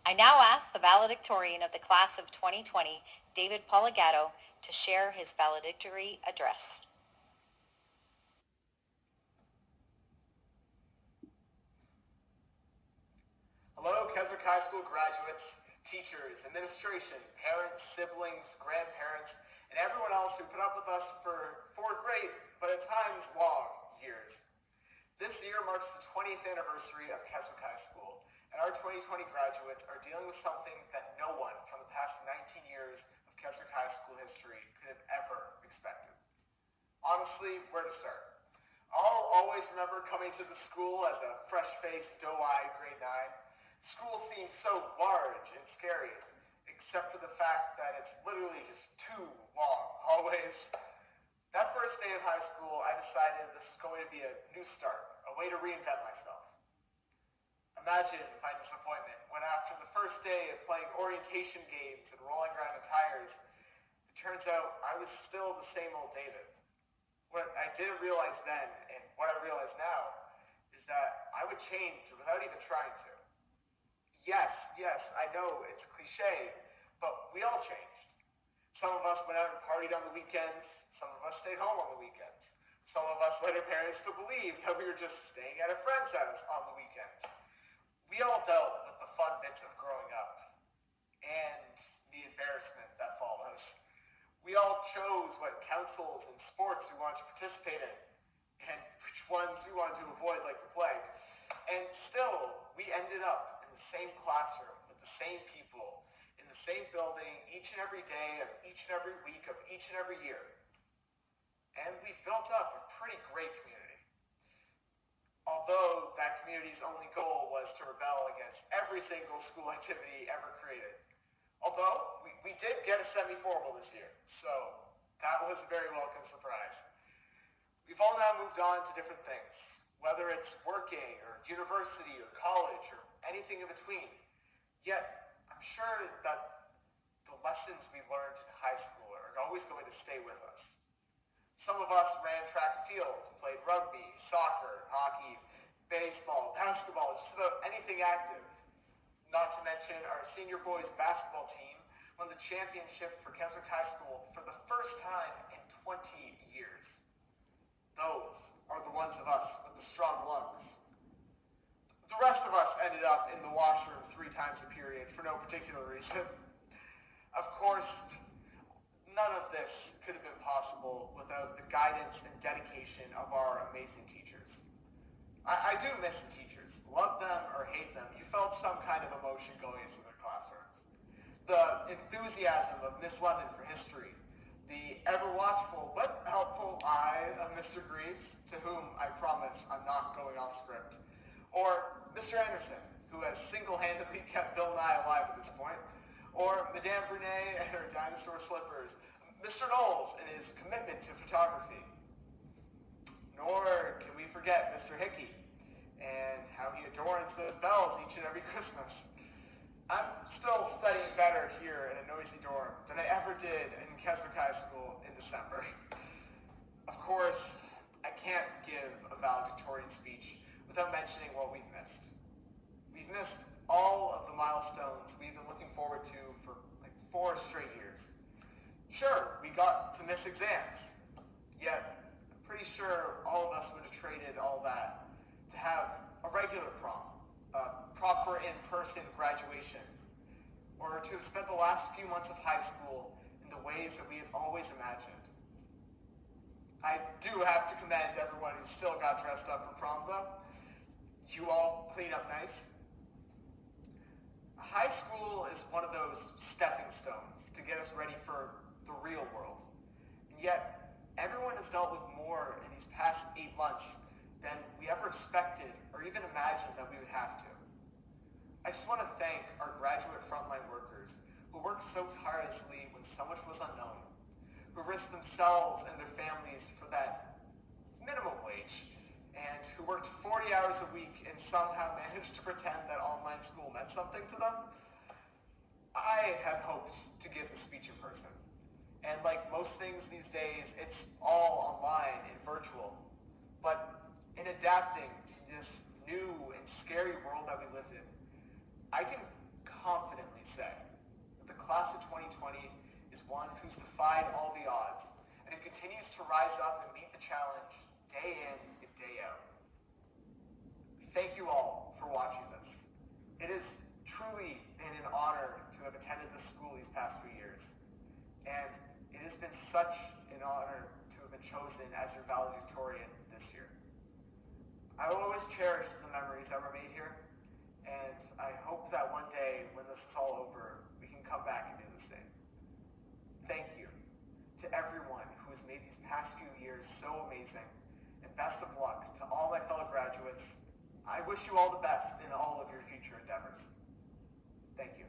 I now ask the valedictorian of the class of 2020, David Poligato, to share his valedictory address. Hello, Keswick High School graduates, teachers, administration, parents, siblings, grandparents, and everyone else who put up with us for 4 great, but at times long, years. This year marks the 20th anniversary of Keswick High School, and our 2020 graduates are dealing with something that no one from the past 19 years of Keswick High School history could have ever expected. Honestly, where to start? I'll always remember coming to the school as a fresh-faced, doe-eyed grade 9. School seems so large and scary, except for the fact that it's literally just 2 long hallways. That first day of high school, I decided this was going to be a new start, a way to reinvent myself. Imagine my disappointment when after the first day of playing orientation games and rolling around in tires, it turns out I was still the same old David. What I didn't realize then, and what I realize now, is that I would change without even trying to. Yes, I know it's a cliche, but we all changed. Some of us went out and partied on the weekends. Some of us stayed home on the weekends. Some of us led our parents to believe that we were just staying at a friend's house on the weekends. We all dealt with the fun bits of growing up and the embarrassment that follows. We all chose what councils and sports we wanted to participate in and which ones we wanted to avoid like the plague. And still, we ended up the same classroom with the same people in the same building each and every day of each and every week of each and every year. And we've built up a pretty great community. Although that community's only goal was to rebel against every single school activity ever created. Although we did get a semi-formal this year, so that was a very welcome surprise. We've all now moved on to different things, whether it's working or university or college or anything in between. Yet, I'm sure that the lessons we learned in high school are always going to stay with us. Some of us ran track and field, played rugby, soccer, hockey, baseball, basketball, just about anything active. Not to mention our senior boys basketball team won the championship for Keswick High School for the first time in 20 years. Those are the ones of us with the strong lungs. The rest of us ended up in the washroom 3 times a period for no particular reason. Of course, none of this could have been possible without the guidance and dedication of our amazing teachers. I do miss the teachers. Love them or hate them, you felt some kind of emotion going into their classrooms. The enthusiasm of Miss London for history, the ever-watchful but helpful eye of Mr. Greaves, to whom I promise I'm not going off script, or Mr. Anderson, who has single-handedly kept Bill Nye alive at this point, or Madame Brunet and her dinosaur slippers, Mr. Knowles and his commitment to photography. Nor can we forget Mr. Hickey and how he adorns those bells each and every Christmas. I'm still studying better here in a noisy dorm than I ever did in Keswick High School in December. Of course, I can't give a valedictorian speech without mentioning what we've missed. We've missed all of the milestones we've been looking forward to for like 4 straight years. Sure, we got to miss exams, yet I'm pretty sure all of us would have traded all that to have a regular prom, a proper in-person graduation, or to have spent the last few months of high school in the ways that we had always imagined. I do have to commend everyone who still got dressed up for prom, though. You all clean up nice. High school is one of those stepping stones to get us ready for the real world. And yet, everyone has dealt with more in these past 8 months than we ever expected or even imagined that we would have to. I just want to thank our graduate frontline workers who worked so tirelessly when so much was unknown, who risked themselves and their families for that minimum wage, and who worked 40 hours a week and somehow managed to pretend that online school meant something to them. I had hoped to give the speech in person. And like most things these days, it's all online and virtual. But in adapting to this new and scary world that we lived in, I can confidently say that the class of 2020 is one who's defied all the odds and who continues to rise up and meet the challenge day in and day out. Thank you all for watching this. It has truly been an honor to have attended this school these past few years, and it has been such an honor to have been chosen as your valedictorian this year. I will always cherish the memories that were made here, and I hope that one day when this is all over, we can come back and do the same. Thank you to everyone who has made these past few years so amazing, and best of luck to all my fellow graduates. I wish you all the best in all of your future endeavors. Thank you.